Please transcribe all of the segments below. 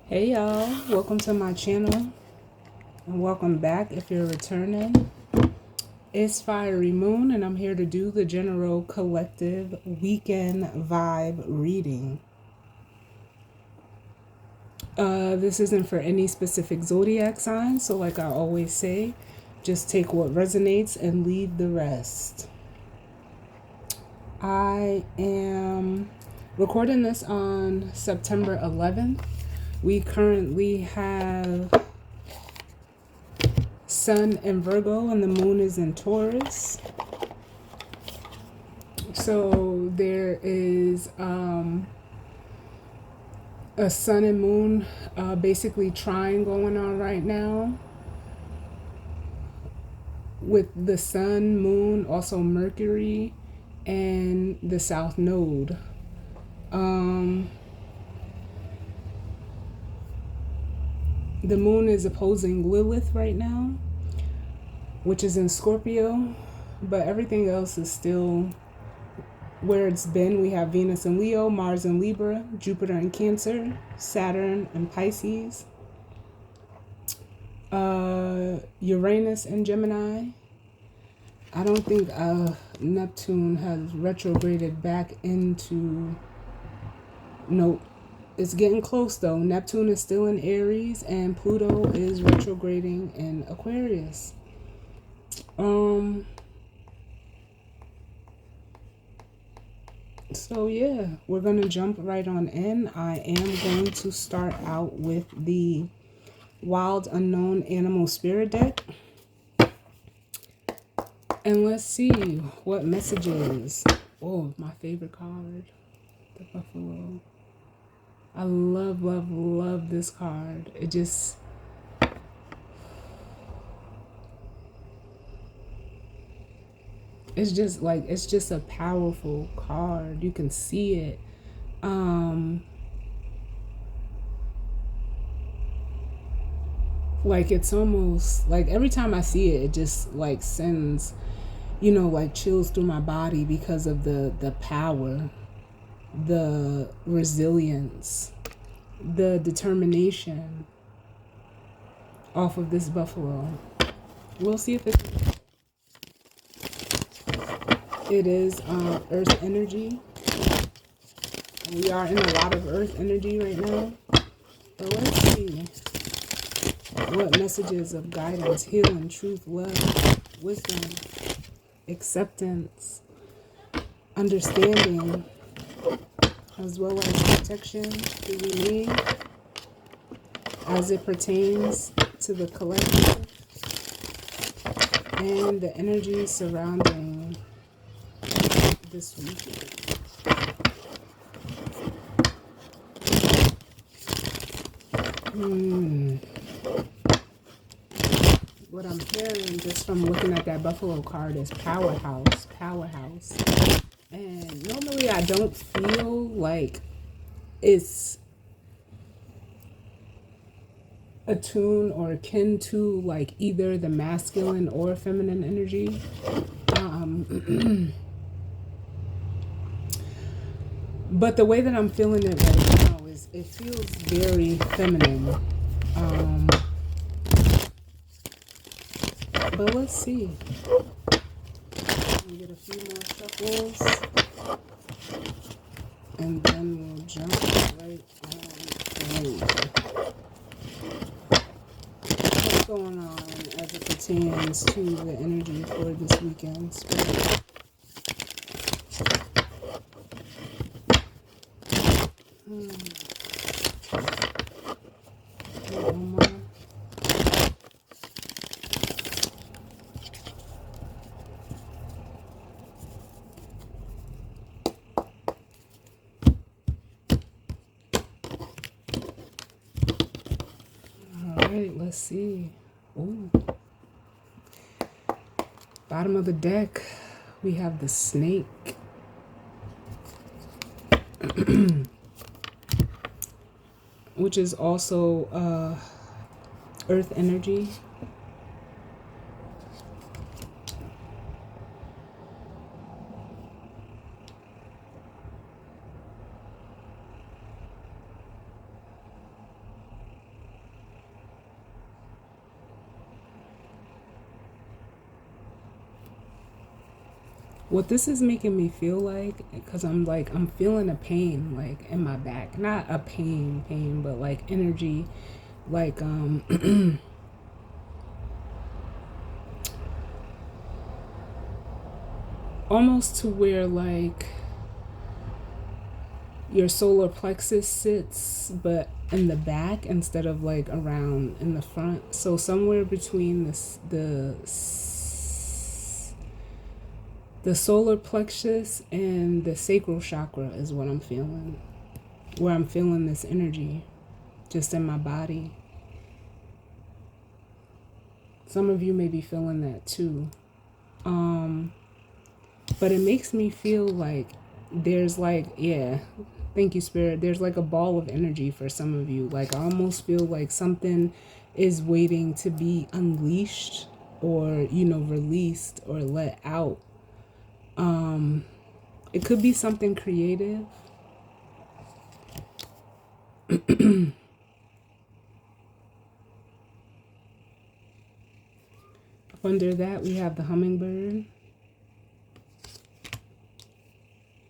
Hey y'all, welcome to my channel and welcome back if you're returning. It's Fiery Moon and I'm here to do the general collective weekend vibe reading. This isn't for any specific zodiac sign, so like I always say, just take what resonates and leave the rest. I am recording this on September 11th. We currently have Sun in Virgo and the moon is in Taurus. So there is a sun and moon basically trine going on right now, with the sun, moon, also Mercury, and the south node. The moon is opposing Lilith right now, which is in Scorpio, but everything else is still where it's been. We have Venus in Leo, Mars in Libra, Jupiter in Cancer, Saturn in Pisces, Uranus in Gemini. I don't think Neptune has retrograded back into... Nope. It's getting close though. Neptune is still in Aries and Pluto is retrograding in Aquarius. So yeah, we're going to jump right on in. I am going to start out with the Wild Unknown Animal Spirit deck. And let's see what messages. Oh, my favorite card, the Buffalo. I love, love, love this card. It just... it's just like, it's just a powerful card. You can see it. Like, it's almost like every time I see it, it just like sends, you know, like chills through my body because of the power, the resilience, the determination off of this buffalo. We'll see if it is earth energy. We are in a lot of earth energy right now. But let's see what messages of guidance, healing, truth, love, wisdom, acceptance, understanding, as well as protection do we need as it pertains to the collective and the energy surrounding this weekend. What I'm hearing just from looking at that buffalo card is powerhouse, powerhouse. And normally I don't feel like it's attuned or akin to like either the masculine or feminine energy. But the way that I'm feeling it right now is it feels very feminine. But let's see. Let me get a few more shuffles. And then we'll jump right on in. What's going on as it pertains to the energy for this weekend? Spirit. Let's see. Ooh. Bottom of the deck, we have the snake. Which is also earth energy. What this is making me feel like, because I'm feeling a pain like in my back, not a pain, but like energy, like almost to where like your solar plexus sits, but in the back instead of like around in the front. So somewhere between the solar plexus and the sacral chakra is what I'm feeling. Where I'm feeling this energy just in my body. Some of you may be feeling that too. But it makes me feel like there's like, yeah, thank you, Spirit. There's like a ball of energy for some of you. Like, I almost feel like something is waiting to be unleashed or, released or let out. It could be something creative. Under that, we have the hummingbird,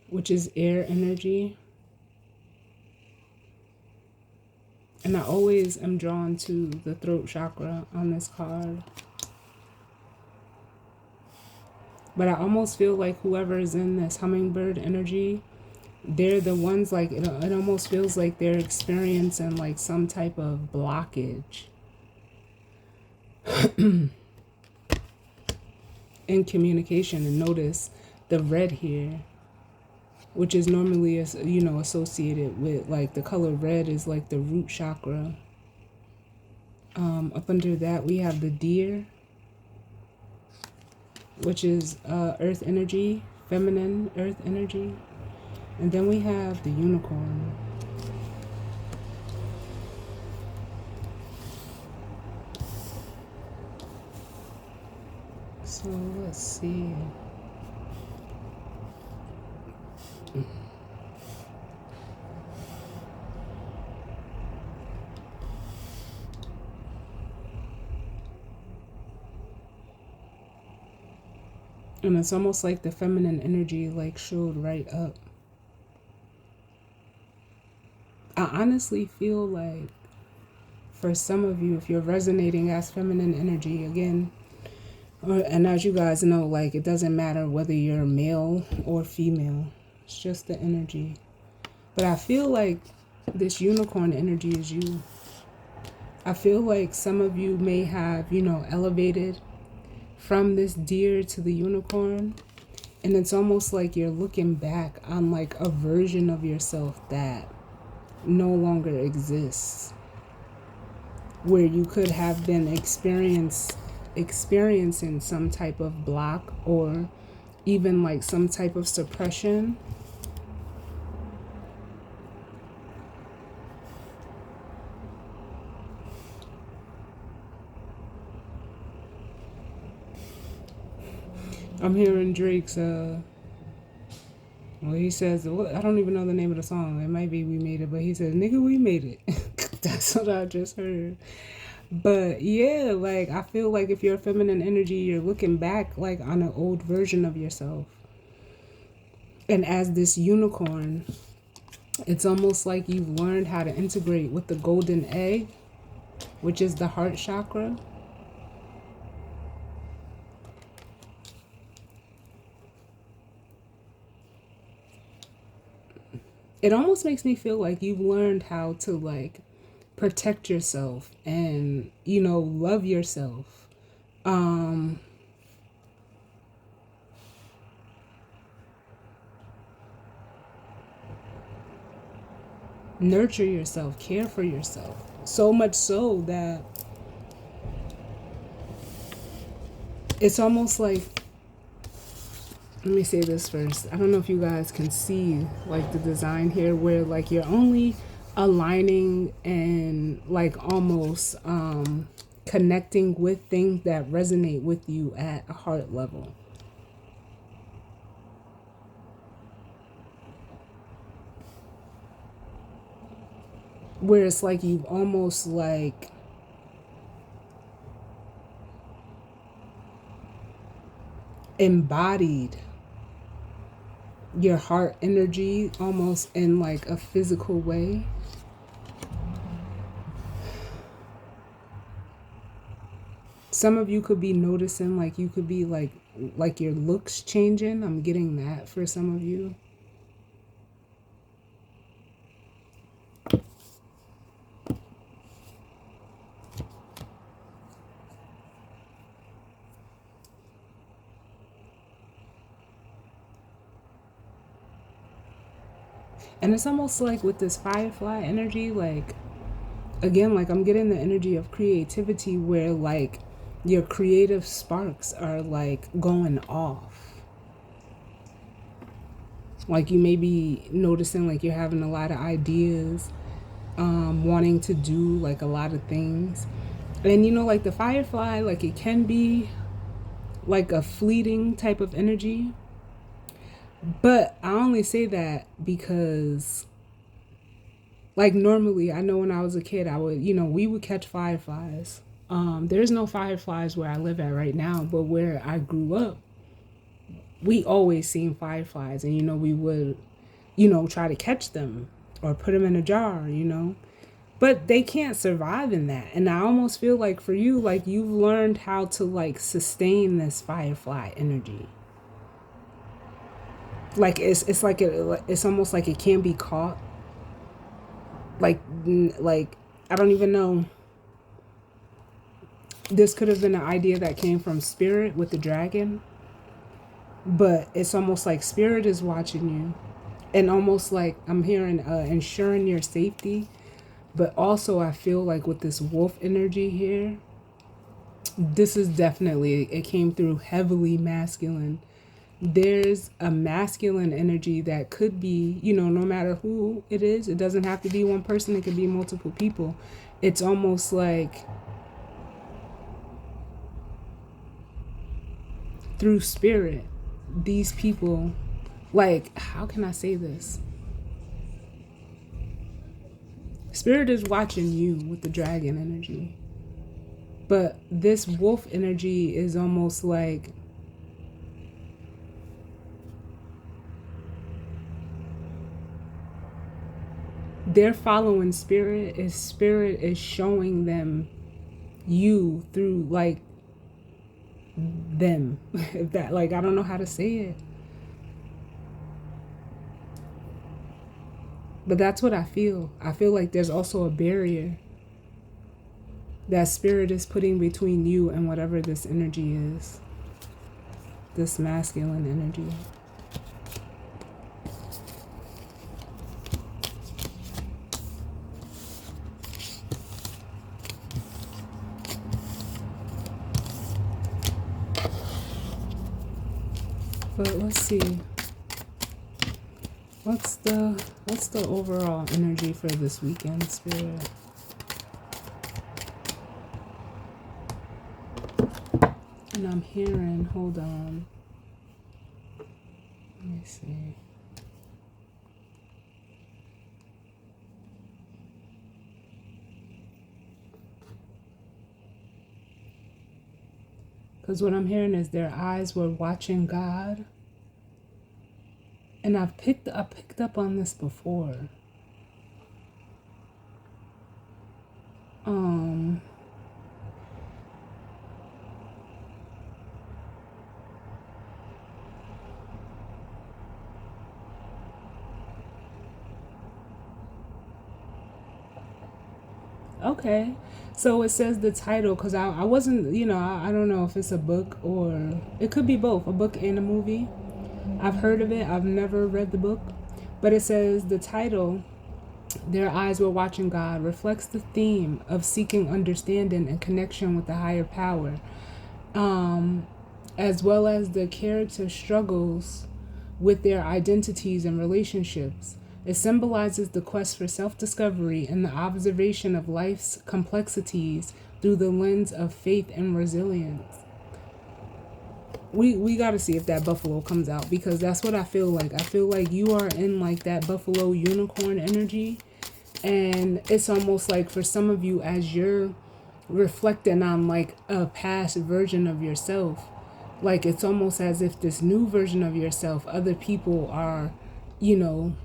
which is air energy. And I always am drawn to the throat chakra on this card. But I almost feel like whoever is in this hummingbird energy, they're the ones like, it almost feels like they're experiencing like some type of blockage in communication. And notice the red here, which is normally, associated with like the color red is like the root chakra. Up under that, we have the deer, which is earth energy, feminine earth energy. And then we have the unicorn. So let's see. And it's almost like the feminine energy like showed right up. I honestly feel like for some of you, if you're resonating as feminine energy, again, and as you guys know, like it doesn't matter whether you're male or female, it's just the energy. But I feel like this unicorn energy is you. I feel like some of you may have, elevated from this deer to the unicorn. And it's almost like you're looking back on like a version of yourself that no longer exists. Where you could have been experiencing some type of block or even like some type of suppression. I'm hearing Drake's well, he says, well, I don't even know the name of the song. It might be We Made It, but he says, nigga, we made it. That's what I just heard. But yeah, like I feel like if you're a feminine energy, you're looking back like on an old version of yourself. And as this unicorn, it's almost like you've learned how to integrate with the golden egg, which is the heart chakra. It almost makes me feel like you've learned how to like protect yourself and, love yourself. Nurture yourself, care for yourself. So much so that it's almost like, let me say this first. I don't know if you guys can see like the design here where like you're only aligning and like almost connecting with things that resonate with you at a heart level. Where it's like you've almost like embodied your heart energy almost in like a physical way. Some of you could be noticing like you could be like your looks changing. I'm getting that for some of you. And it's almost like with this firefly energy, like again, like I'm getting the energy of creativity where like your creative sparks are like going off. Like you may be noticing like you're having a lot of ideas, wanting to do like a lot of things. And you know, like the firefly, like it can be like a fleeting type of energy. But I only say that because like normally I know when I was a kid I would, you know, we would catch fireflies. There's no fireflies where I live at right now, but where I grew up, we always seen fireflies, and you know we would, you know, try to catch them or put them in a jar, you know. But they can't survive in that. And I almost feel like for you, like you've learned how to like sustain this firefly energy. Like it's like it's almost like it can't be caught. Like I don't even know. This could have been an idea that came from spirit with the dragon, but it's almost like spirit is watching you, and almost like I'm hearing ensuring your safety. But also I feel like with this wolf energy here, this is definitely, it came through heavily masculine. There's a masculine energy that could be, you know, no matter who it is, it doesn't have to be one person, it could be multiple people. It's almost like through spirit, these people, like, how can I say this? Spirit is watching you with the dragon energy. But this wolf energy is almost like they're following spirit, is spirit is showing them you through like them. If that, like, I don't know how to say it, but that's what I feel. I feel like there's also a barrier that spirit is putting between you and whatever this energy is, this masculine energy. But let's see. What's the overall energy for this weekend, spirit? And I'm hearing, hold on. Let me see. Because what I'm hearing is their eyes were watching God. And I picked up on this before. Okay. So it says the title, because I wasn't, you know, I don't know if it's a book or it could be both, a book and a movie. I've heard of it. I've never read the book. But it says the title, Their Eyes Were Watching God, reflects the theme of seeking understanding and connection with the higher power, as well as the character struggles with their identities and relationships. It symbolizes the quest for self discovery and the observation of life's complexities through the lens of faith and resilience. We got to see if that buffalo comes out, because that's what I feel like. I feel like you are in like that buffalo unicorn energy, and it's almost like for some of you, as you're reflecting on like a past version of yourself, Like it's almost as if this new version of yourself, other people are, you know,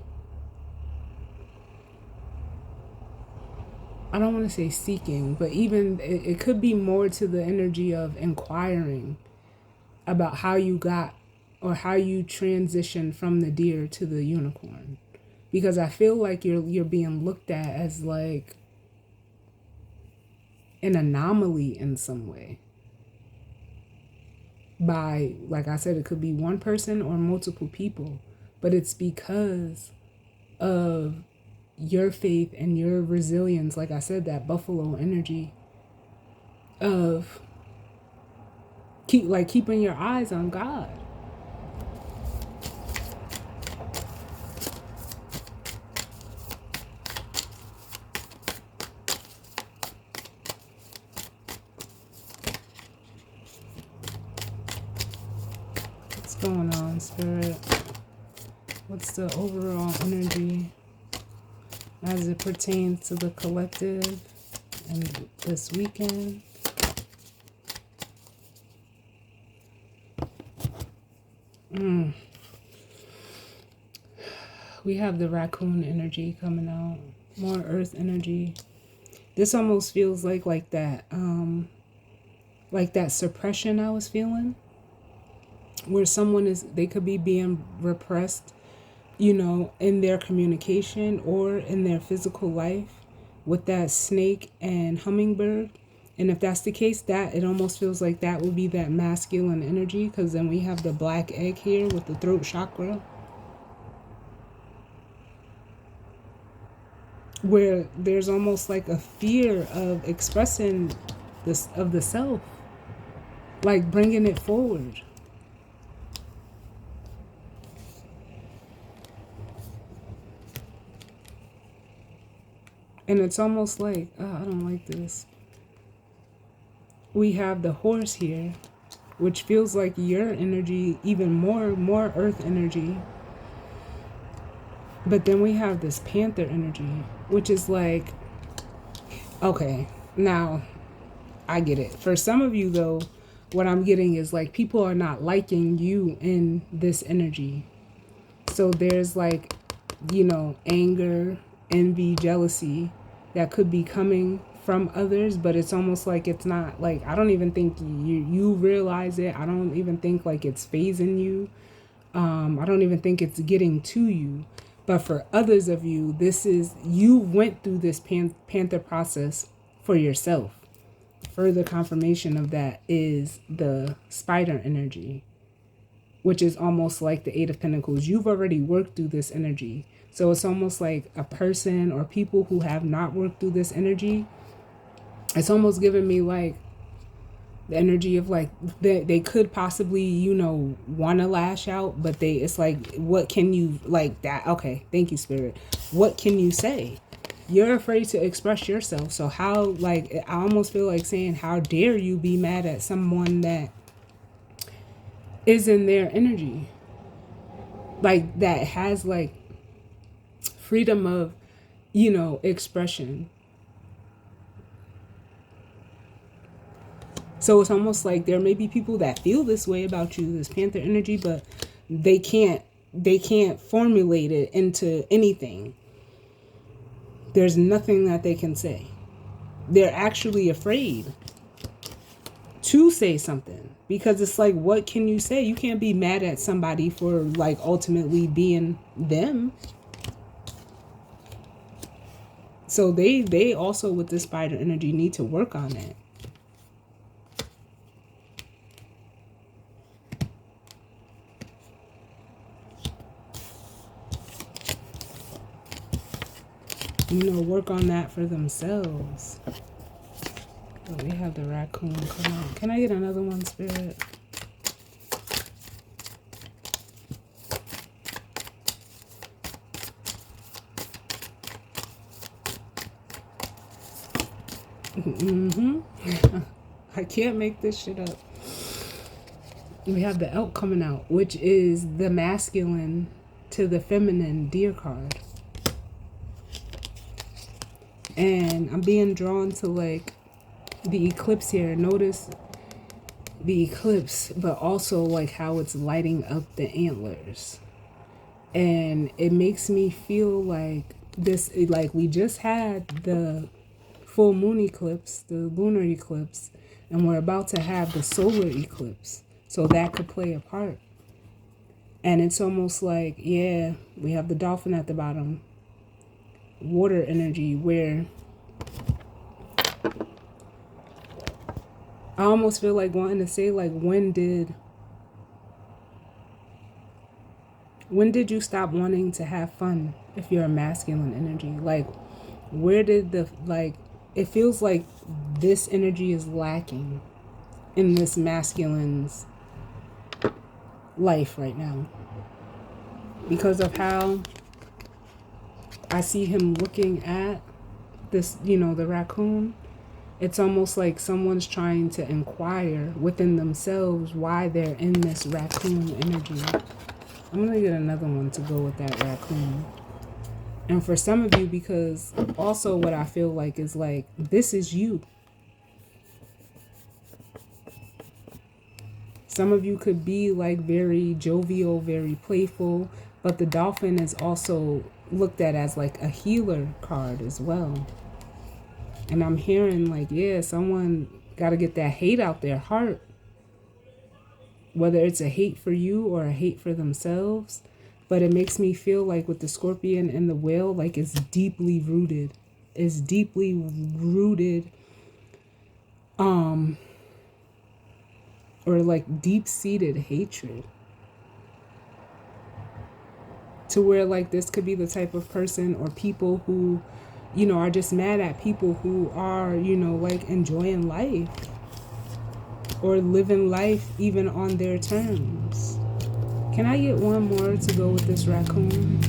I don't want to say seeking, but even it could be more to the energy of inquiring about how you got or how you transitioned from the deer to the unicorn. Because I feel like you're being looked at as like an anomaly in some way. By, like I said, it could be one person or multiple people, but it's because of your faith and your resilience, like I said, that buffalo energy of keeping your eyes on God. What's going on, Spirit? What's the overall energy as it pertains to the collective and this weekend? We have the raccoon energy coming out, more earth energy. This almost feels like that suppression I was feeling, where they could be being repressed, in their communication or in their physical life with that snake and hummingbird. And if that's the case, that it almost feels like that would be that masculine energy, because then we have the black egg here with the throat chakra, where there's almost like a fear of expressing this of the self, like bringing it forward. And it's almost like, I don't like this. We have the horse here, which feels like your energy, even more earth energy. But then we have this panther energy, which is like, okay, now I get it. For some of you though, what I'm getting is like people are not liking you in this energy. So there's like, anger, envy, jealousy that could be coming from others, but it's almost like it's not like, I don't even think you realize it. I don't even think like it's phasing you. I don't even think it's getting to you. But for others of you, you went through this panther process for yourself. Further confirmation of that is the spider energy, which is almost like the Eight of Pentacles. You've already worked through this energy. So it's almost like a person or people who have not worked through this energy. It's almost giving me like the energy of like they could possibly, want to lash out, but it's like, what can you, like that? Okay, thank you, Spirit. What can you say? You're afraid to express yourself. So how, like, I almost feel like saying, how dare you be mad at someone that is in their energy, like that has like freedom of, expression. So it's almost like there may be people that feel this way about you, this panther energy, but they can't formulate it into anything. There's nothing that they can say. They're actually afraid to say something, because it's like, what can you say? You can't be mad at somebody for like ultimately being them. So they also, with this spider energy, need to work on that. Work on that for themselves. Oh, we have the raccoon. Come on. Can I get another one, Spirit? I can't make this shit up. We have the elk coming out, which is the masculine to the feminine deer card. And I'm being drawn to like the eclipse here. Notice the eclipse, but also like how it's lighting up the antlers. And it makes me feel like this, like we just had the full moon eclipse, the lunar eclipse, and we're about to have the solar eclipse. So that could play a part. And it's almost like, yeah, we have the dolphin at the bottom, water energy, where I almost feel like wanting to say, like, when did you stop wanting to have fun if you're a masculine energy? Like, where did the, like, it feels like this energy is lacking in this masculine's life right now because of how I see him looking at this, the raccoon. It's almost like someone's trying to inquire within themselves why they're in this raccoon energy. I'm going to get another one to go with that raccoon. And for some of you, because also what I feel like is like, this is you. Some of you could be like very jovial, very playful, but the dolphin is also looked at as like a healer card as well. And I'm hearing like, yeah, someone got to get that hate out their heart. Whether it's a hate for you or a hate for themselves. But it makes me feel like with the scorpion and the whale, like it's deeply rooted. It's deeply rooted. Or like deep-seated hatred. To where like this could be the type of person or people who, are just mad at people who are, like enjoying life. Or living life even on their terms. Can I get one more to go with this raccoon?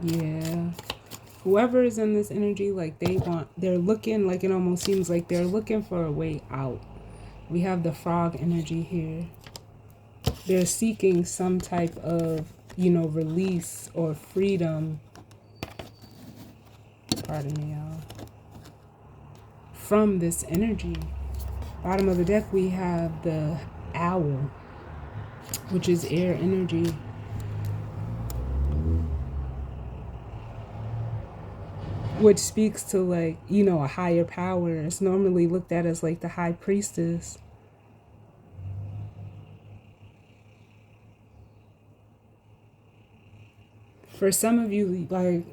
Yeah. Whoever is in this energy, like they're looking, like it almost seems like they're looking for a way out. We have the frog energy here. They're seeking some type of, release or freedom. Pardon me, y'all. From this energy. Bottom of the deck, we have the owl, which is air energy. Which speaks to like, a higher power. It's normally looked at as like the high priestess. For some of you, like,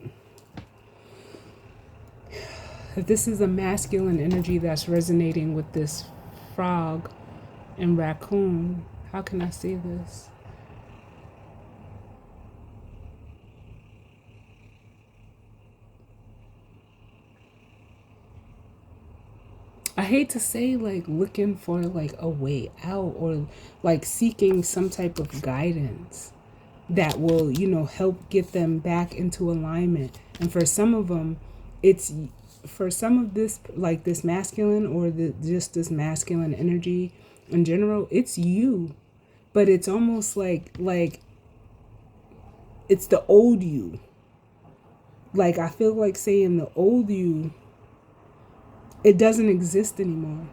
if this is a masculine energy that's resonating with this frog and raccoon, how can I say this? I hate to say like looking for like a way out or like seeking some type of guidance that will, help get them back into alignment. And for some of them, it's for some of this, like this masculine or just this masculine energy in general, it's you. But it's almost like it's the old you. Like I feel like saying the old you, it doesn't exist anymore.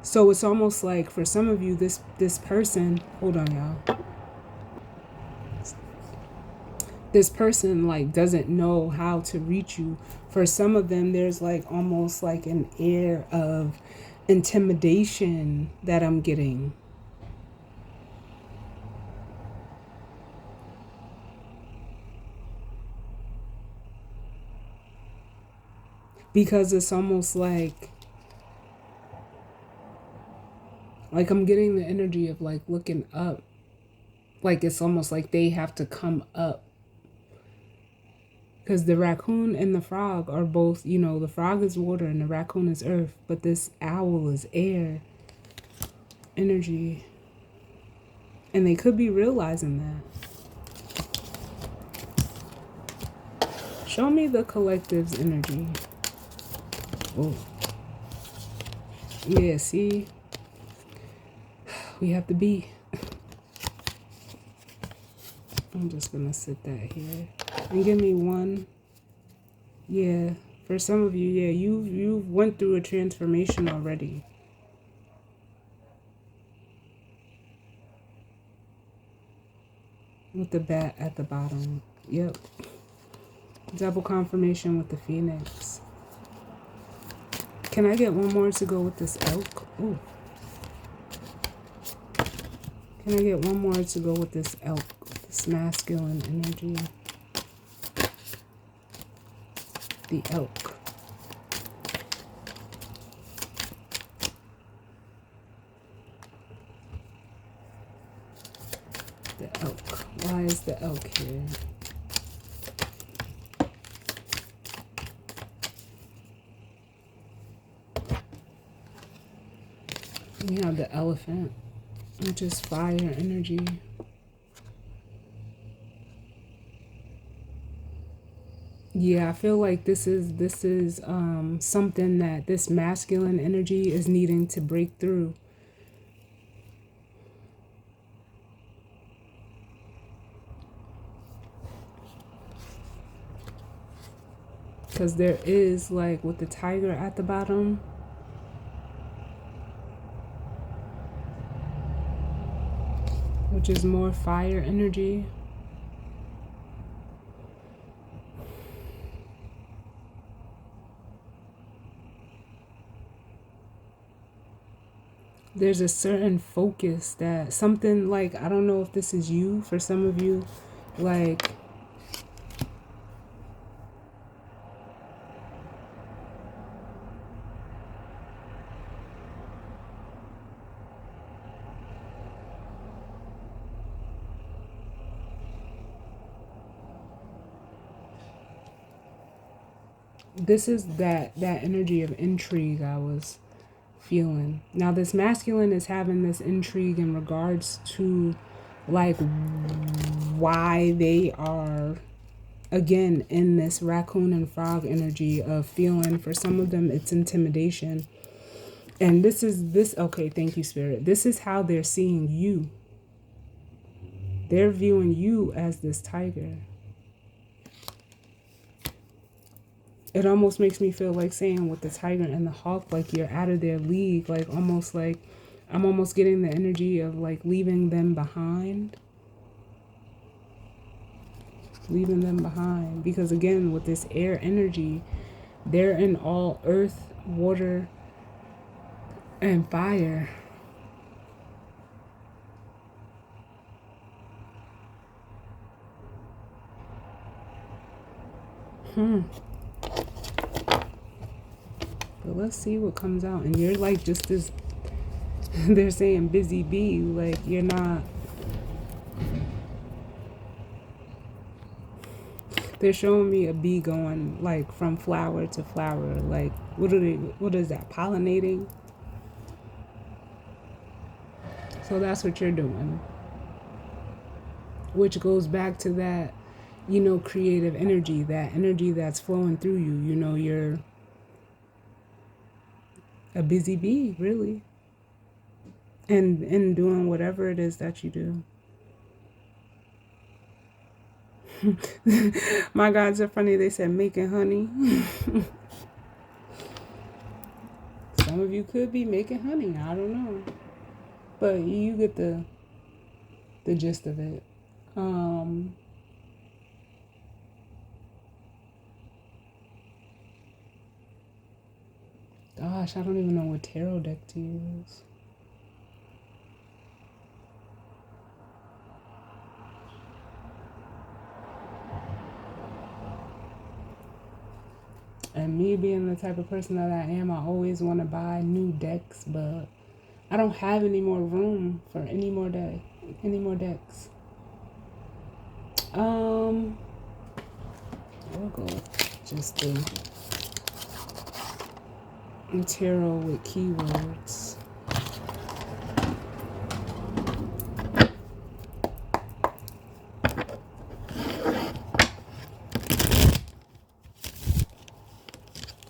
So it's almost like for some of you, this person, hold on y'all. This person like doesn't know how to reach you. For some of them, there's like almost like an air of intimidation that I'm getting. Because it's almost like I'm getting the energy of like looking up. Like it's almost like they have to come up. Because the raccoon and the frog are both, the frog is water and the raccoon is earth. But this owl is air energy. And they could be realizing that. Show me the collective's energy. Oh, yeah, see? We have to be. I'm just gonna sit that here. And give me one. Yeah, for some of you, yeah, you went through a transformation already. With the bat at the bottom. Yep. Double confirmation with the phoenix. Can I get one more to go with this elk? Ooh. Can I get one more to go with this elk? This masculine energy. The elk. The elk. Why is the elk here? We have the elephant, which is fire energy. Yeah, I feel like this is something that this masculine energy is needing to break through. Because there is, like, with the tiger at the bottom, which is more fire energy. There's a certain focus that something, like, I don't know if this is you, for some of you, like, this is that energy of intrigue I was feeling. Now this masculine is having this intrigue in regards to, like, why they are again in this raccoon and frog energy of feeling. For some of them it's intimidation, and this okay, thank you, spirit. This is how they're seeing you. They're viewing you as this tiger. It almost makes me feel like saying with the tiger and the hawk, like you're out of their league, like almost like I'm almost getting the energy of like leaving them behind. Leaving them behind. Because again, with this air energy, they're in all earth, water, and fire. But let's see what comes out. And you're like just this, they're saying busy bee, like you're not. They're showing me a bee going like from flower to flower. Like what is that, pollinating? So that's what you're doing. Which goes back to that, creative energy, that energy that's flowing through you. You're a busy bee, really. And doing whatever it is that you do. My gods are funny. They said making honey. Some of you could be making honey. I don't know. But you get the gist of it. Gosh, I don't even know what tarot deck to use. And me being the type of person that I am, I always want to buy new decks, but I don't have any more room for any more decks. We'll go just the tarot with keywords.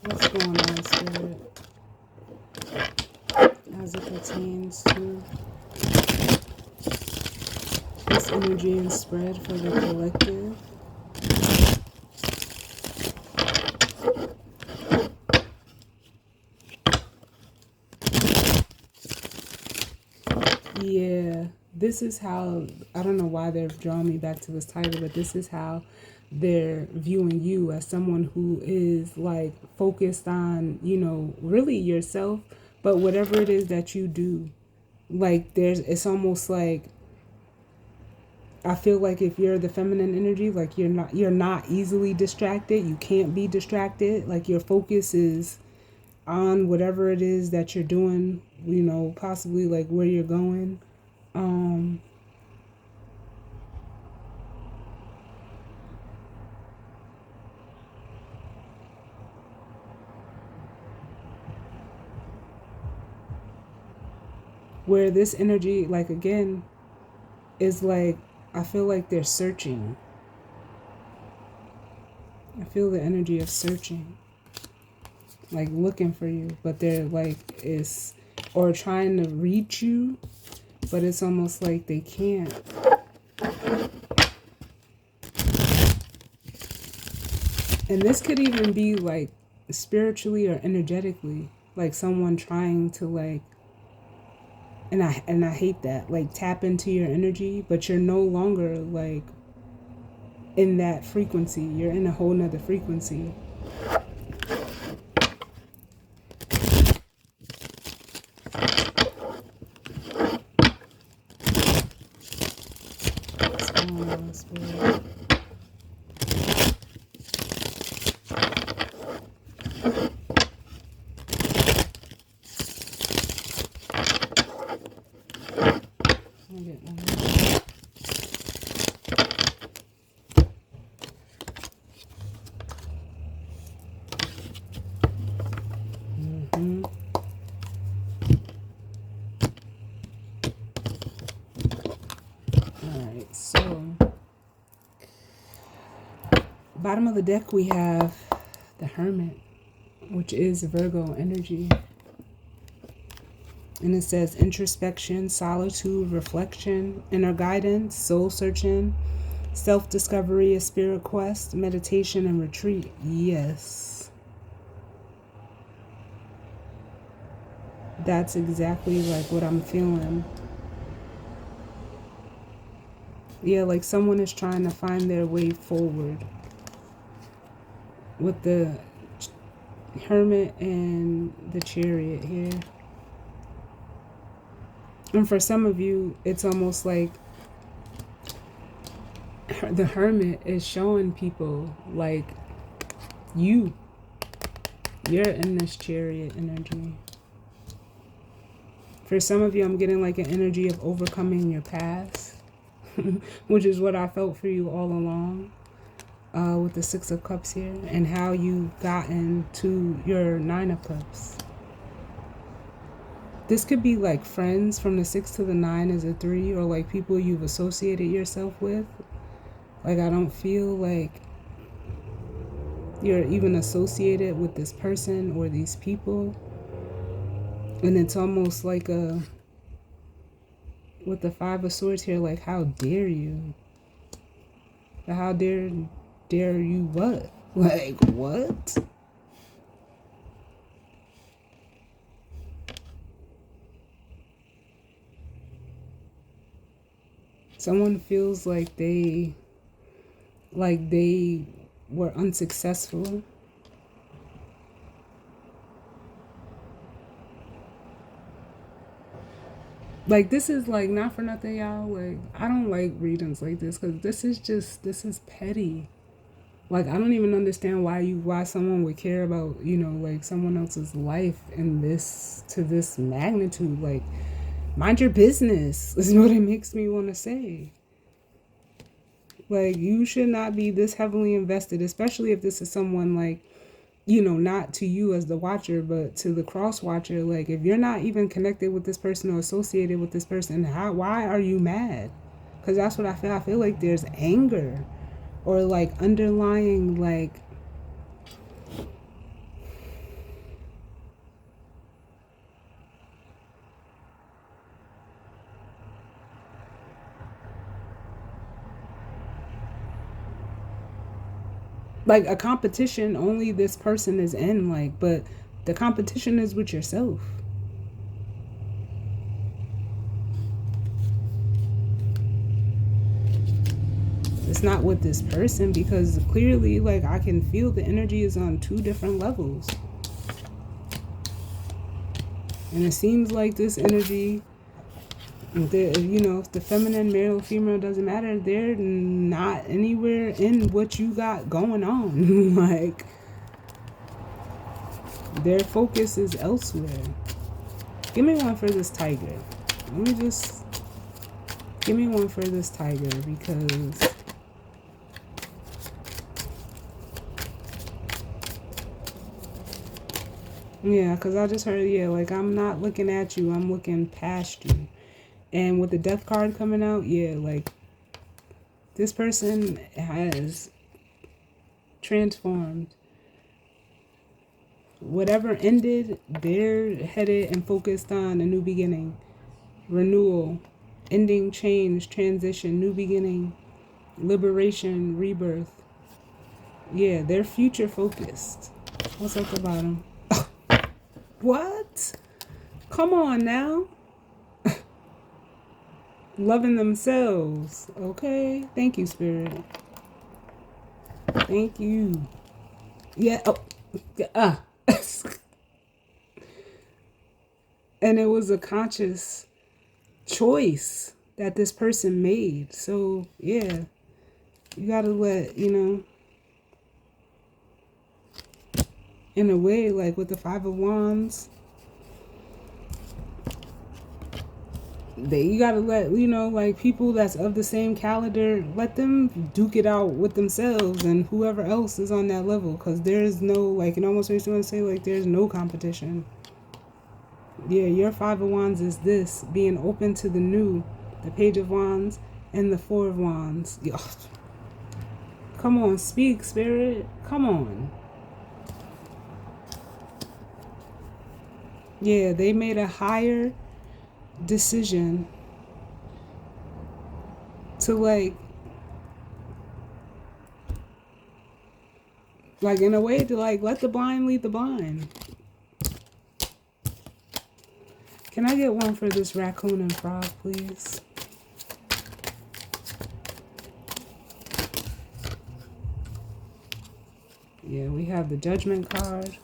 What's going on, Spirit, as it pertains to this energy and spread for the collective? Yeah, this is how, I don't know why they're drawing me back to this title, but this is how they're viewing you as someone who is like focused on, really yourself, but whatever it is that you do, like it's almost like, I feel like if you're the feminine energy, like you're not easily distracted. You can't be distracted. Like your focus is on whatever it is that you're doing, possibly like where you're going. Um where this energy, like again, is like, I feel like they're searching. I feel the energy of searching, like looking for you, but they're like, is or trying to reach you, but it's almost like they can't. And this could even be like spiritually or energetically, like someone trying to like, and I hate that, like tap into your energy, but you're no longer like in that frequency. You're in a whole nother frequency. What's going on, Spirit? I'll get one more. Alright, so bottom of the deck we have the Hermit, which is Virgo energy. And it says introspection, solitude, reflection, inner guidance, soul searching, self-discovery, a spirit quest, meditation, and retreat. Yes. That's exactly like what I'm feeling. Yeah, like someone is trying to find their way forward with the Hermit and the Chariot here. And for some of you, it's almost like the Hermit is showing people like you're in this Chariot energy. For some of you, I'm getting like an energy of overcoming your past, which is what I felt for you all along, with the Six of Cups here, and how you gotten to your Nine of Cups. This could be like friends from the 6 to the 9 as a 3, or like people you've associated yourself with. Like, I don't feel like you're even associated with this person or these people. And it's almost like with the Five of Swords here, like, how dare you? How dare you what? Like, what? Someone feels like they were unsuccessful. Like, this is like, not for nothing, y'all. Like, I don't like readings like this because this is petty. Like, I don't even understand why someone would care about, like someone else's life in this, to this magnitude. Like, mind your business is what it makes me want to say. Like, you should not be this heavily invested, especially if this is someone like, not to you as the watcher, but to the cross watcher. Like, if you're not even connected with this person or associated with this person, why are you mad? Because that's what I feel. I feel like there's anger or like underlying, like, Like a competition only this person is in, like, but the competition is with yourself. It's not with this person, because clearly, like, I can feel the energy is on two different levels. And it seems like this energy, if the feminine, male, female doesn't matter, they're not anywhere in what you got going on. Like, their focus is elsewhere. Give me one for this tiger. Give me one for this tiger, because yeah, because I just heard, yeah, like, I'm not looking at you, I'm looking past you. And with the death card coming out, yeah, like, this person has transformed. Whatever ended, they're headed and focused on a new beginning, renewal, ending, change, transition, new beginning, liberation, rebirth. Yeah, they're future focused. What's at the bottom? What? Come on now. Loving themselves. Okay. Thank you, Spirit. Thank you. Yeah. Oh. And it was a conscious choice that this person made. So, yeah. You gotta let, in a way, like with the Five of Wands, you gotta let, like, people that's of the same caliber, let them duke it out with themselves and whoever else is on that level, because there's no, like, it almost makes me want to say, like, there's no competition. Yeah, your Five of Wands is this, being open to the new, the Page of Wands and the Four of Wands. Come on, speak, Spirit. Come on. Yeah, they made a higher decision to, like in a way, to, like, let the blind lead the blind. Can I get one for this raccoon and frog, please? Yeah, we have the Judgment card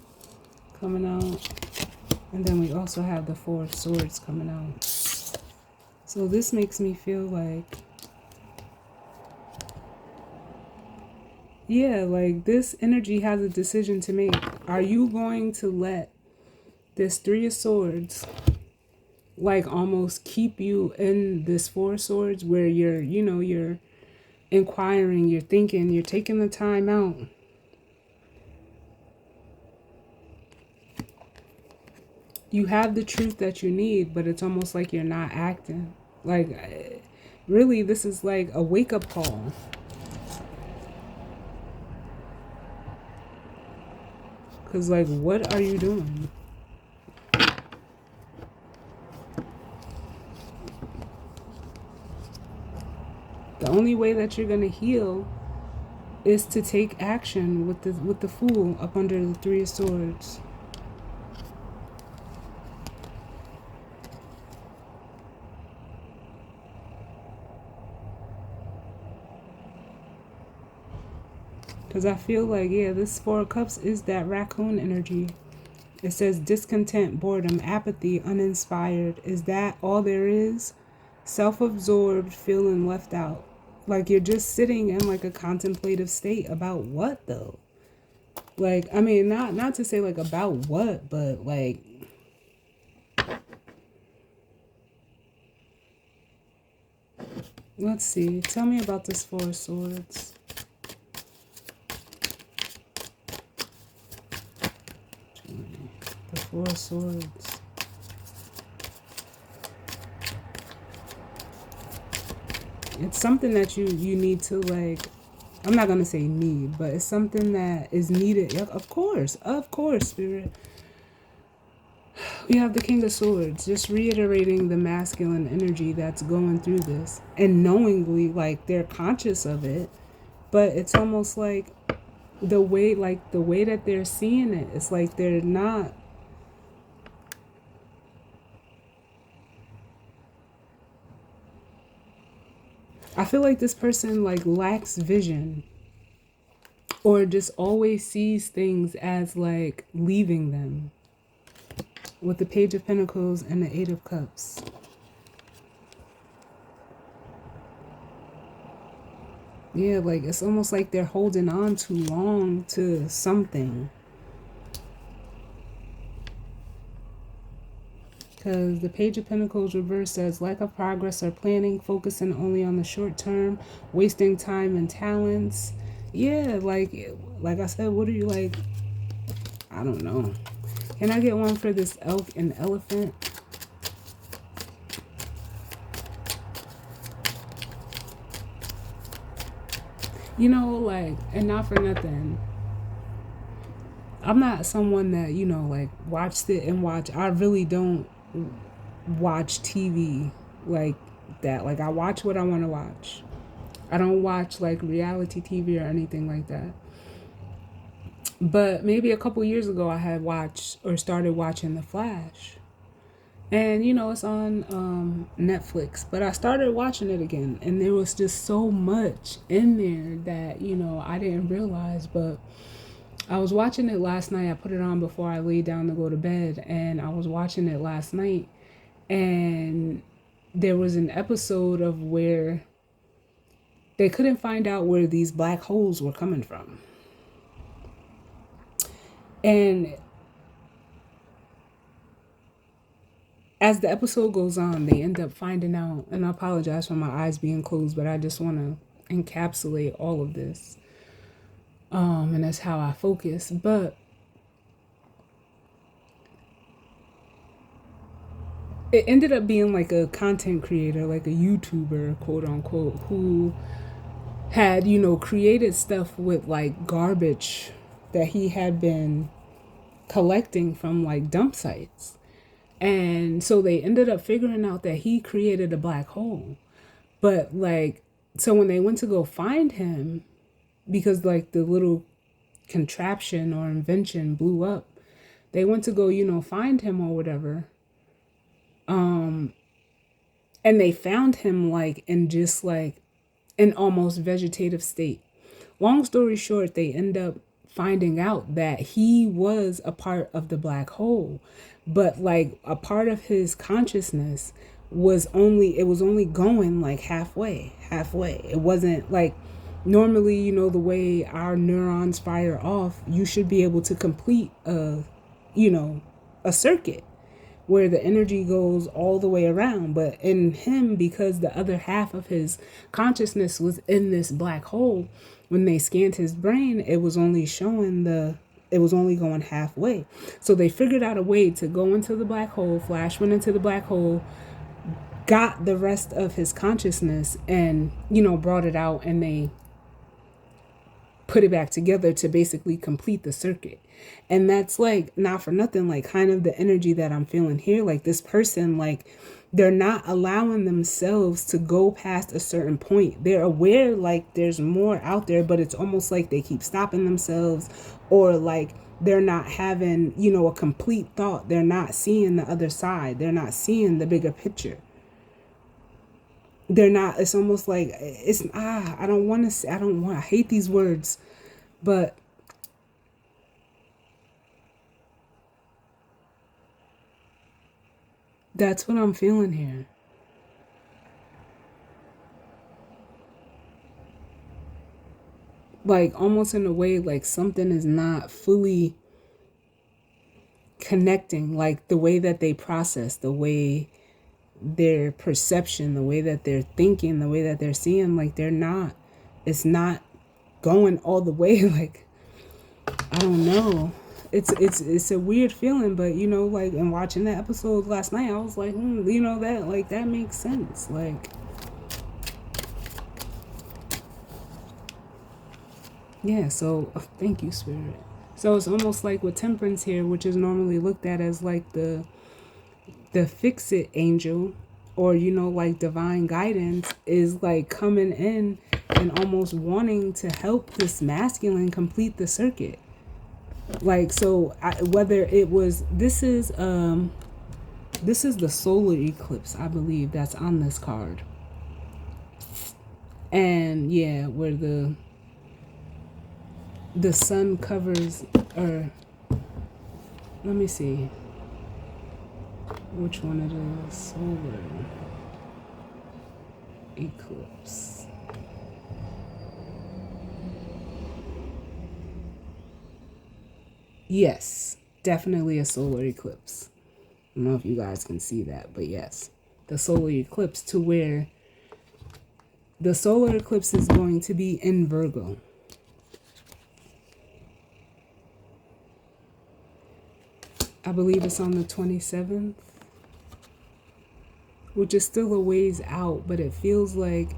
coming out. And then we also have the Four of Swords coming out. So this makes me feel like, yeah, like, this energy has a decision to make. Are you going to let this Three of Swords, like, almost keep you in this Four of Swords, where you're inquiring, you're thinking, you're taking the time out? You have the truth that you need, but it's almost like you're not acting. Like, really, this is like a wake-up call. Because, like, what are you doing? The only way that you're going to heal is to take action with the Fool up under the Three of Swords. Because I feel like, yeah, this Four of Cups is that raccoon energy. It says discontent, boredom, apathy, uninspired. Is that all there is? Self-absorbed, feeling left out. Like, you're just sitting in, like, a contemplative state about what, though? Like, I mean, not to say, like, about what, but, like, let's see. Tell me about this Four of Swords. The Four of Swords. It's something that you need to, like, I'm not going to say need, but it's something that is needed. Yep, of course, Spirit. We have the King of Swords, just reiterating the masculine energy that's going through this. And knowingly, like, they're conscious of it, but it's almost like the way that they're seeing it, it's like they're not. I feel like this person like lacks vision, or just always sees things as like leaving them, with the Page of Pentacles and the Eight of Cups. Yeah, like it's almost like they're holding on too long to something. Because the Page of Pentacles reverse says lack of progress or planning, focusing only on the short term, wasting time and talents. Yeah, like I said, what are you like? I don't know. Can I get one for this elk and elephant? You know, like, and not for nothing, I'm not someone that, you know, like watched it and watch. I really don't watch TV like that. Like, I watch what I want to watch. I don't watch like reality TV or anything like that. But maybe a couple years ago, I had watched or started watching The Flash. And, you know, it's on Netflix. But I started watching it again. And there was just so much in there that, you know, I didn't realize. But I was watching it last night. I put it on before I laid down to go to bed. And I was watching it last night. And there was an episode of where they couldn't find out where these black holes were coming from. And as the episode goes on, they end up finding out, and I apologize for my eyes being closed, but I just want to encapsulate all of this. And that's how I focus. But it ended up being like a content creator, like a YouTuber, quote unquote, who had, you know, created stuff with like garbage that he had been collecting from like dump sites. And so they ended up figuring out that he created a black hole. But like, so when they went to go find him, because like the little contraption or invention blew up, they went to go, you know, find him or whatever. And they found him like in just like an almost vegetative state. Long story short, they end up finding out that he was a part of the black hole, but like a part of his consciousness was only going like halfway. It wasn't like normally, you know, the way our neurons fire off, you should be able to complete you know, a circuit where the energy goes all the way around. But in him, because the other half of his consciousness was in this black hole, when they scanned his brain, it was only going halfway. So they figured out a way to go into the black hole. Flash went into the black hole, got the rest of his consciousness, and, you know, brought it out, and they put it back together to basically complete the circuit. And that's like, not for nothing, like kind of the energy that I'm feeling here. Like this person, like they're not allowing themselves to go past a certain point. They're aware like there's more out there, but it's almost like they keep stopping themselves, or like they're not having, you know, a complete thought. They're not seeing the other side. They're not seeing the bigger picture. They're not, it's almost like I hate these words, but that's what I'm feeling here. Like almost in a way, like something is not fully connecting, like the way that they process, the way their perception, the way that they're thinking, the way that they're seeing, like it's not going all the way. Like, I don't know. It's a weird feeling, but you know, like in watching that episode last night, I was like, you know, that like that makes sense. Like, yeah, so thank you, Spirit. So it's almost like with Temperance here, which is normally looked at as like the fix-it angel, or like divine guidance is like coming in and almost wanting to help this masculine complete the circuit. Like, so whether it was, this is the solar eclipse, I believe, that's on this card. And yeah, where the sun covers, or let me see which one it is. Solar eclipse. Yes, definitely a solar eclipse. I don't know if you guys can see that, but yes, the solar eclipse, to where the solar eclipse is going to be in Virgo. I believe it's on the 27th, which is still a ways out, but it feels like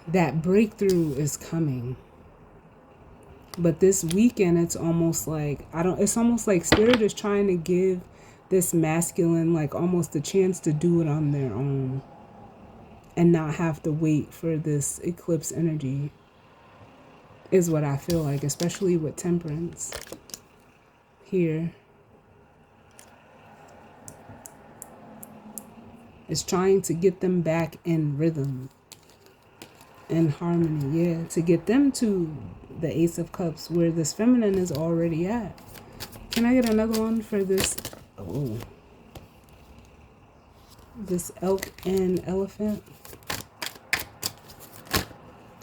that breakthrough is coming. But this weekend, it's almost like, it's almost like Spirit is trying to give this masculine, like, almost a chance to do it on their own and not have to wait for this eclipse energy, is what I feel like, especially with Temperance here. It's trying to get them back in rhythm and harmony, yeah, to get them to the Ace of Cups, where this feminine is already at. Can I get another one for this? Oh, this elk and elephant.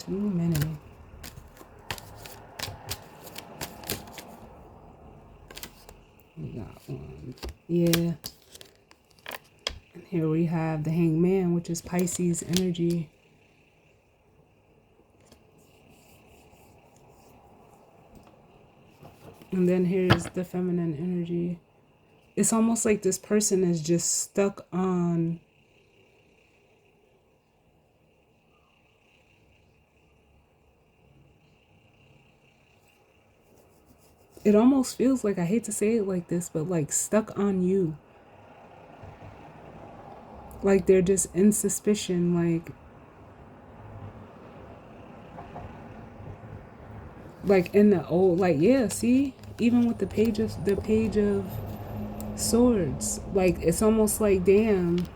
Too many. We got one. Yeah. And here we have the Hangman, which is Pisces energy. And then here's the feminine energy. It's almost like this person is just stuck on it almost feels like, I hate to say it like this, but like stuck on you. Like they're just in suspicion, like in the old, like, yeah, see, even with the page of swords, like it's almost like, damn,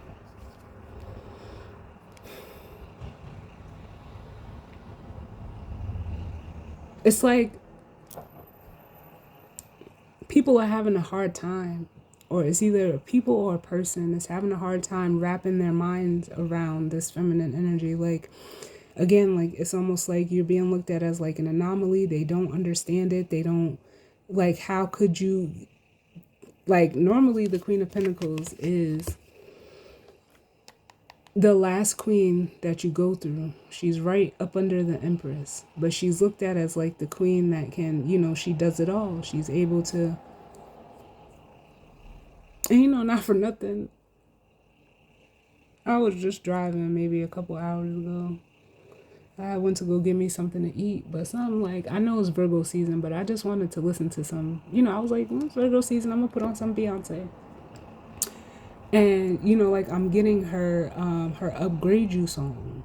it's like people are having a hard time, or it's either a people or a person is having a hard time wrapping their minds around this feminine energy. Like, again, like it's almost like you're being looked at as like an anomaly. They don't understand it. They don't, like, how could you, like, normally the Queen of Pentacles is the last queen that you go through. She's right up under the Empress, but she's looked at as like the queen that can, she does it all. She's able to, and not for nothing, I was just driving maybe a couple hours ago. I went to go get me something to eat, but something like, I know it's Virgo season, but I just wanted to listen to some, I was like, it's Virgo season, I'm gonna put on some Beyonce. And, like I'm getting her Upgrade You song.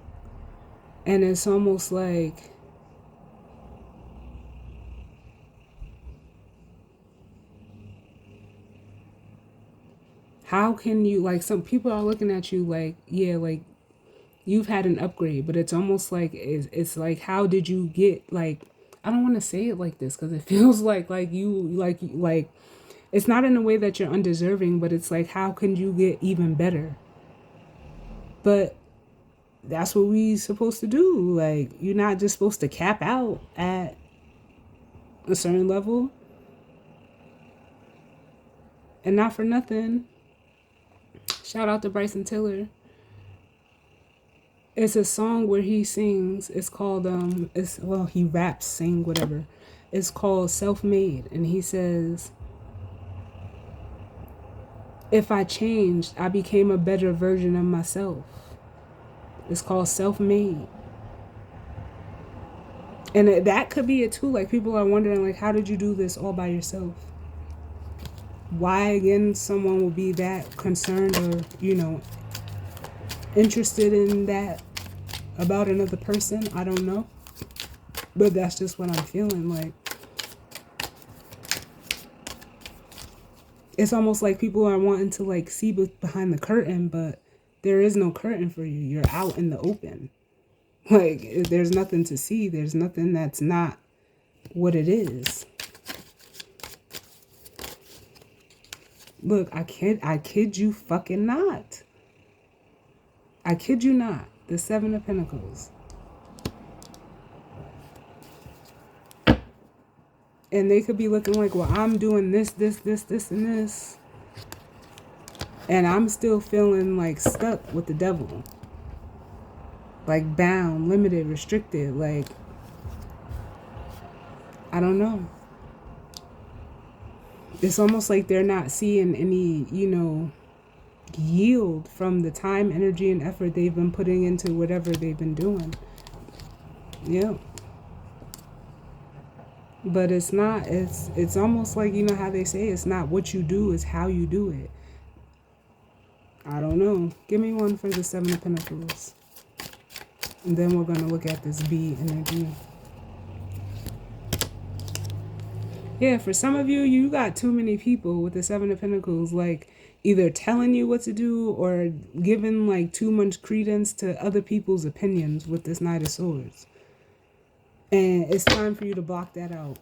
And it's almost like, how can you, like, some people are looking at you like, yeah, like you've had an upgrade, but it's almost like, it's like, how did you get, like, I don't want to say it like this because it feels like you, like it's not in a way that you're undeserving, but it's like, how can you get even better? But that's what we supposed to do. Like, you're not just supposed to cap out at a certain level. And not for nothing, shout out to Bryson Tiller. It's a song where he sings. It's called he raps, sing, whatever. It's called Self-Made, and he says, if I changed, I became a better version of myself. It's called Self-Made. And that could be it too. Like, people are wondering, like, how did you do this all by yourself? Why again someone will be that concerned or, interested in that about another person, I don't know. But that's just what I'm feeling like. It's almost like people are wanting to like see behind the curtain, but there is no curtain for you. You're out in the open. Like there's nothing to see. There's nothing that's not what it is. Look, I kid you fucking not. I kid you not. The Seven of Pentacles. And they could be looking like, well, I'm doing this, and this. And I'm still feeling like stuck with the devil. Like bound, limited, restricted. Like, I don't know. It's almost like they're not seeing any, yield from the time, energy, and effort they've been putting into whatever they've been doing. Yeah. But it's not, it's almost like, how they say it's not what you do, it's how you do it. I don't know. Give me one for the Seven of Pentacles. And then we're going to look at this B energy. Yeah, for some of you, you got too many people with the Seven of Pentacles, like either telling you what to do or giving like too much credence to other people's opinions with this Knight of Swords. And it's time for you to block that out.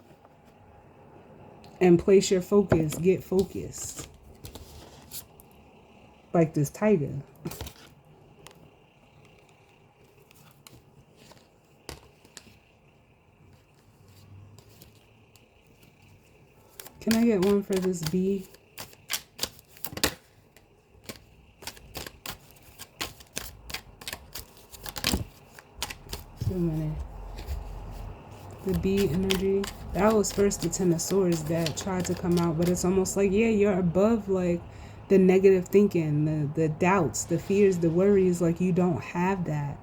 And place your focus. Get focused. Like this tiger. Can I get one for this B? Too many. The B energy. That was first the Ten of Swords that tried to come out, but it's almost like, yeah, you're above like the negative thinking, the doubts, the fears, the worries. Like you don't have that.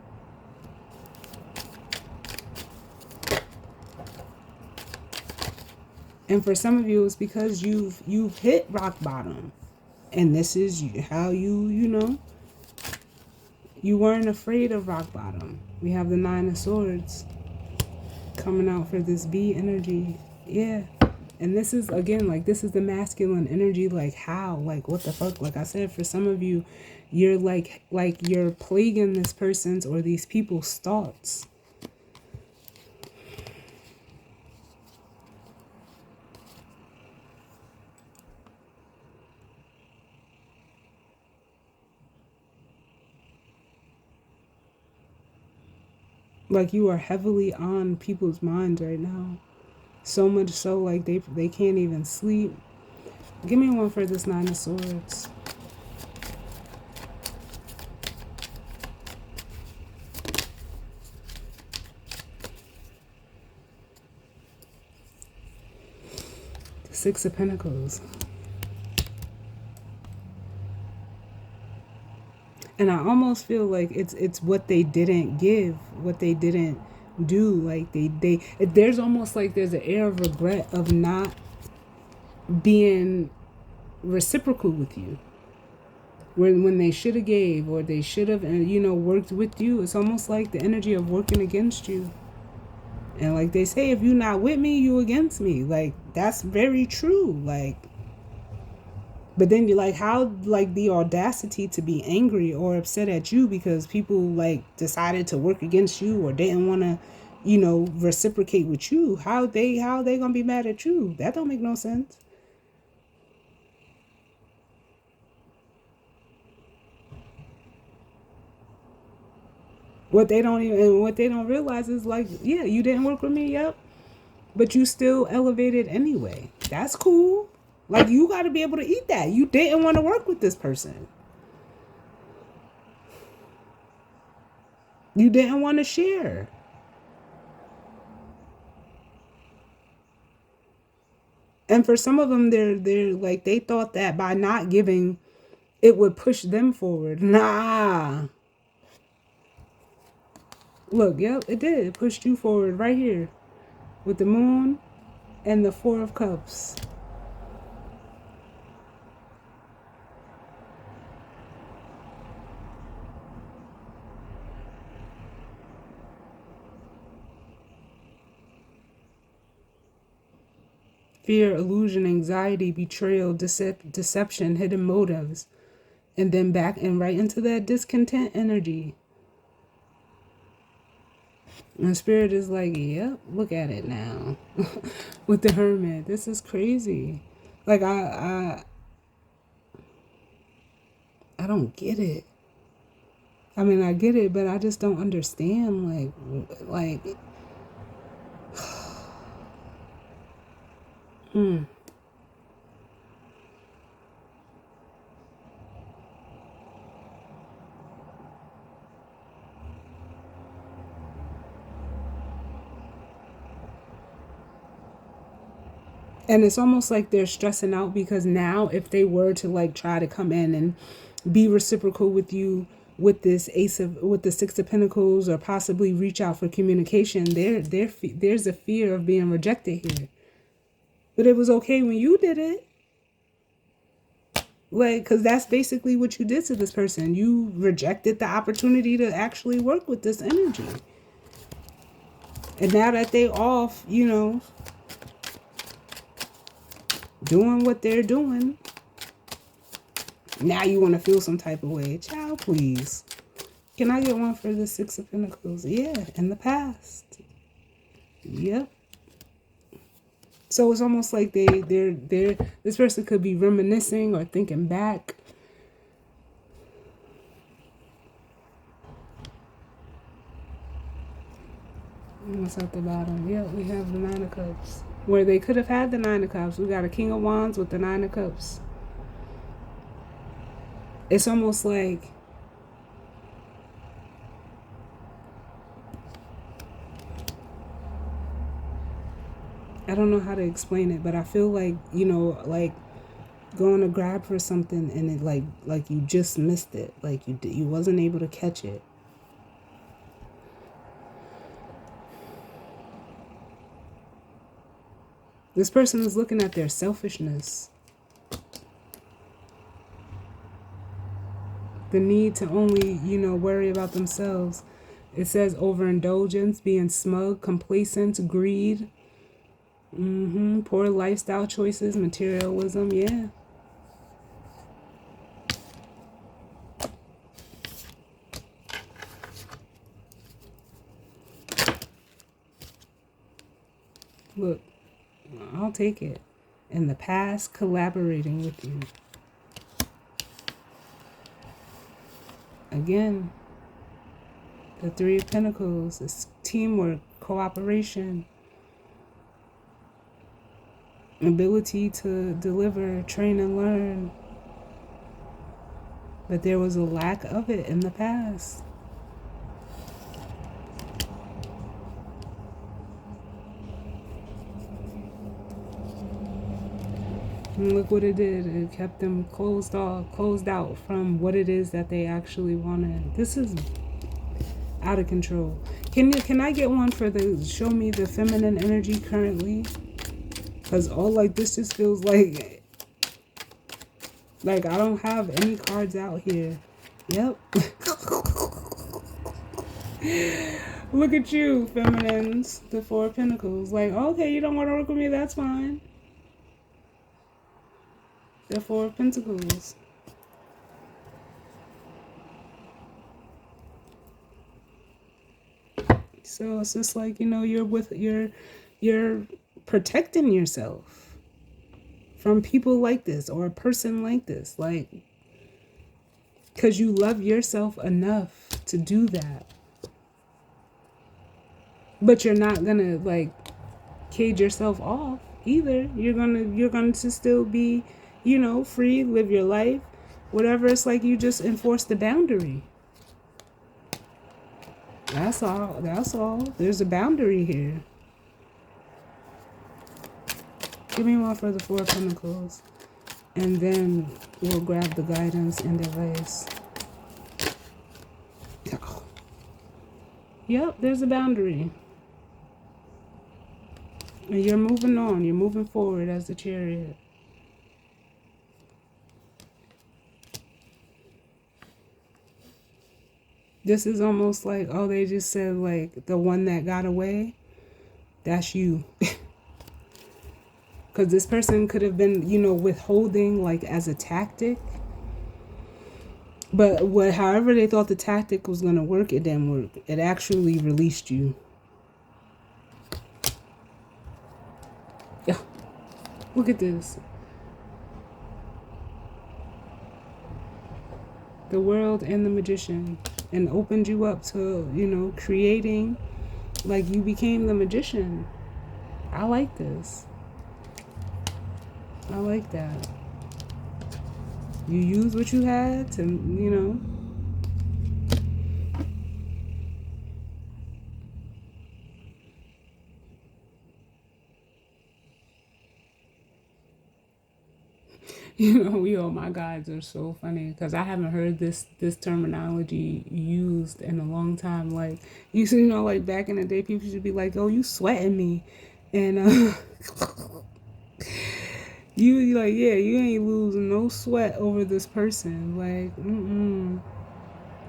And for some of you, it's because you've hit rock bottom, and this is how you weren't afraid of rock bottom. We have the Nine of Swords coming out for this B energy. Yeah. And this is, again, like, this is the masculine energy. Like, how? Like, what the fuck? Like I said, for some of you, you're like you're plaguing this person's or these people's thoughts. Like, you are heavily on people's minds right now. So much so, like, they can't even sleep. Give me one for this Nine of Swords. Six of Pentacles. And I almost feel like it's what they didn't give, what they didn't do. Like there's almost like there's an air of regret of not being reciprocal with you. When they should have gave, or they should have, worked with you. It's almost like the energy of working against you. And like they say, if you're not with me, you against me. Like, that's very true. Like, but then you're like, how, like, the audacity to be angry or upset at you because people like decided to work against you or didn't want to, reciprocate with you. How they gonna be mad at you? That don't make no sense. What they don't realize is like, yeah, you didn't work with me, yep, but you still elevated anyway. That's cool. Like, you got to be able to eat that. You didn't want to work with this person. You didn't want to share. And for some of them, they're like, they thought that by not giving, it would push them forward. Nah. Look, yep, it did. It pushed you forward right here with the Moon and the Four of Cups. fear, illusion, anxiety, betrayal, deception, hidden motives, and then back and right into that discontent energy. And spirit is like, yep, look at it now. With the hermit. This is crazy. Like I don't get it. I mean, I get it, but I just don't understand like and it's almost like they're stressing out because now if they were to like try to come in and be reciprocal with you with this with the six of pentacles, or possibly reach out for communication, there's a fear of being rejected here. But it was okay when you did it. Like, because that's basically what you did to this person. You rejected the opportunity to actually work with this energy. And now that they off, doing what they're doing, now you want to feel some type of way. Child, please. Can I get one for the Six of Pentacles? Yeah, in the past. Yep. So it's almost like they're this person could be reminiscing or thinking back. What's at the bottom? Yeah, we have the Nine of Cups. Where they could have had the Nine of Cups. We got a King of Wands with the Nine of Cups. It's almost like I don't know how to explain it, but I feel like, like going to grab for something and it like you just missed it. Like you wasn't able to catch it. This person is looking at their selfishness. The need to only, worry about themselves. It says overindulgence, being smug, complacent, greed, poor lifestyle choices, materialism, yeah. Look, I'll take it. In the past, collaborating with you. Again, the Three of Pentacles is teamwork, cooperation, ability to deliver, train, and learn. But there was a lack of it in the past. And look what it did. It kept them closed out from what it is that they actually wanted. This is out of control. Can I get one for show me the feminine energy currently? Because all like this just feels like I don't have any cards out here. Yep. Look at you, feminines. The Four of Pentacles. Like, okay, you don't want to work with me, that's fine. The Four of Pentacles. So it's just like, you're protecting yourself from people like this or a person like this, like, because you love yourself enough to do that. But you're not gonna like cage yourself off either. You're gonna to still be, free, live your life, whatever. It's like you just enforce the boundary. That's all. That's all. There's a boundary here. Give me one for the Four of Pentacles. And then we'll grab the guidance and advice. Oh. Yep, there's a boundary. And you're moving on. You're moving forward as the Chariot. This is almost like, oh, they just said, like, the one that got away, that's you. Because this person could have been, withholding like as a tactic. But however they thought the tactic was going to work, it didn't work. It actually released you. Yeah. Look at this. The world and the magician. And opened you up to, creating. Like you became the magician. I like this. I like that. You use what you had to. My guides are so funny because I haven't heard this terminology used in a long time. Like like back in the day, people should be like, "Oh, you sweating me," and you like, yeah, you ain't losing no sweat over this person. Like,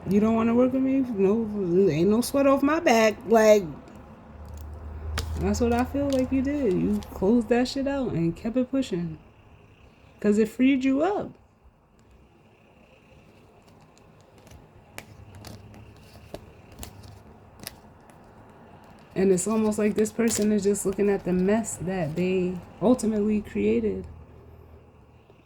you don't want to work with me? No, ain't no sweat off my back. Like, that's what I feel like you did. You closed that shit out and kept it pushing because it freed you up. And it's almost like this person is just looking at the mess that they ultimately created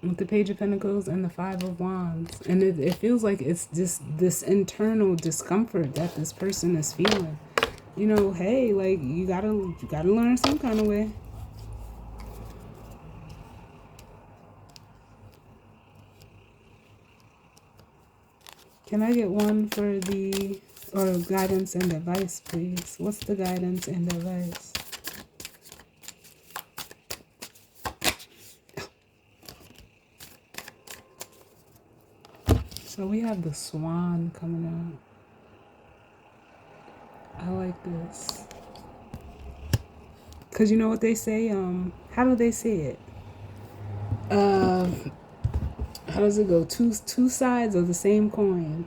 with the Page of Pentacles and the Five of Wands. And it feels like it's just this internal discomfort that this person is feeling. Hey, like you gotta learn some kind of way. Can I get one for or guidance and advice, please? What's the guidance and advice? So we have the Swan coming out. I like this. Because you know what they say? How do they say it? How does it go? Two sides of the same coin.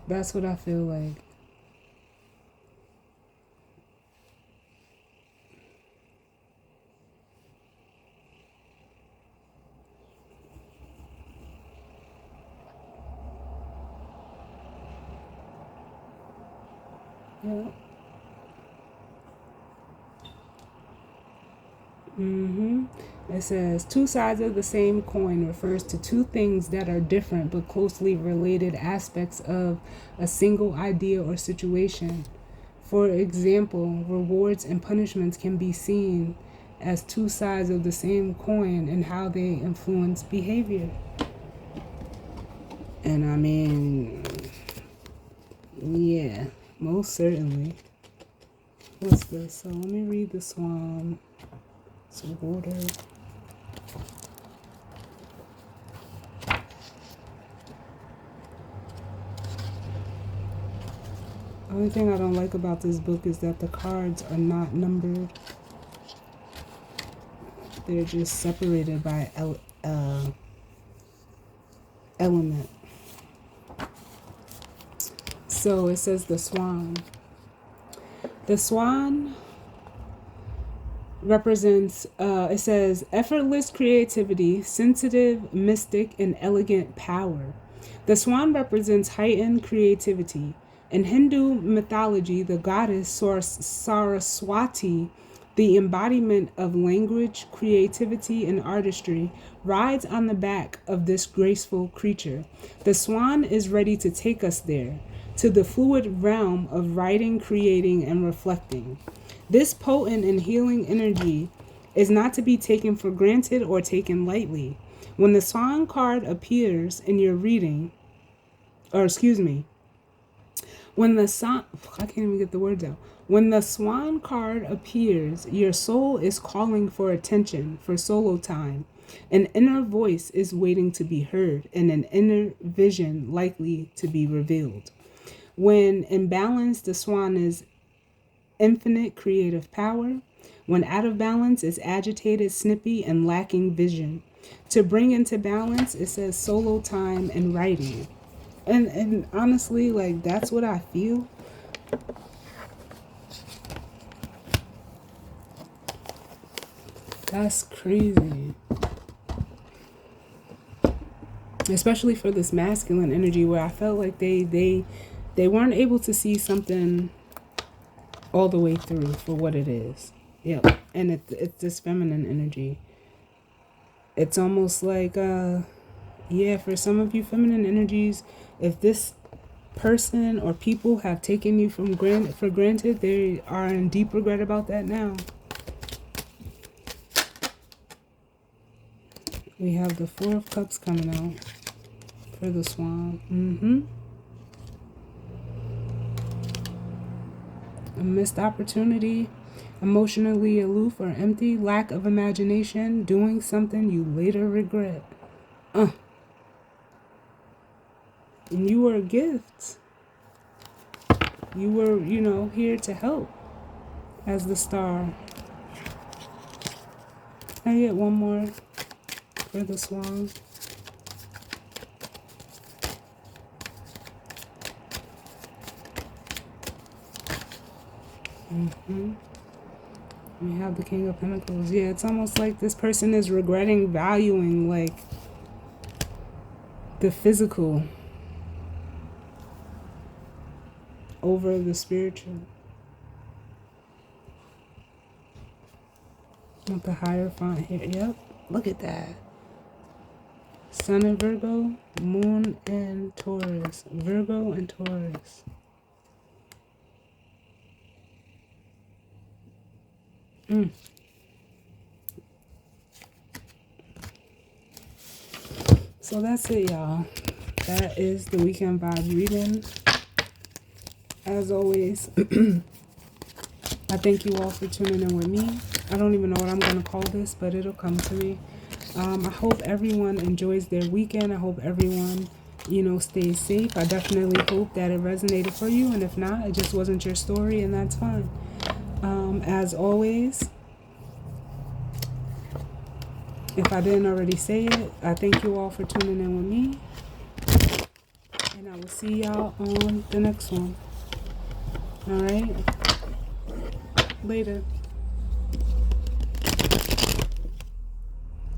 That's what I feel like. Yeah. It says two sides of the same coin refers to two things that are different but closely related aspects of a single idea or situation. For example, rewards and punishments can be seen as two sides of the same coin and how they influence behavior. And I mean, yeah, most certainly. What's this? So let me read the Swan. Some water. The only thing I don't like about this book is that the cards are not numbered. They're just separated by element. So it says the Swan. The Swan represents, it says, effortless creativity, sensitive, mystic, and elegant power. The swan represents heightened creativity. In Hindu mythology, the goddess Saraswati, the embodiment of language, creativity, and artistry, rides on the back of this graceful creature. The swan is ready to take us there, to the fluid realm of writing, creating, and reflecting. This potent and healing energy is not to be taken for granted or taken lightly. When the swan card appears in your reading, or excuse me, when the swan, I can't even get the words out. When the swan card appears, your soul is calling for attention, for solo time. An inner voice is waiting to be heard, and an inner vision likely to be revealed. When in balance, the swan is infinite creative power. When out of balance, it's agitated, snippy, and lacking vision. To bring into balance, it says solo time and writing. And honestly, like, that's what I feel. That's crazy. Especially for this masculine energy where I felt like they weren't able to see something all the way through for what it is. Yep. And it's this feminine energy. It's almost like yeah, for some of you feminine energies, if this person or people have taken you for granted, they are in deep regret about that now. We have the Four of Cups coming out for the Swan. A missed opportunity, emotionally aloof or empty, lack of imagination, doing something you later regret. And you were a gift. You were, here to help as the Star. I get one more for the Swan. We have the King of Pentacles. Yeah, it's almost like this person is regretting valuing like the physical over the spiritual. With the Hierophant here. Yep. Look at that. Sun in Virgo, Moon in Taurus. Virgo and Taurus. So that's it, y'all. That is the weekend vibe reading. As always, I thank you all for tuning in with me. I don't even know what I'm going to call this, but it'll come to me. I hope everyone enjoys their weekend. I hope everyone, stays safe. I definitely hope that it resonated for you. And if not, it just wasn't your story, and that's fine. As always, if I didn't already say it, I thank you all for tuning in with me. And I will see y'all on the next one. All right? Later.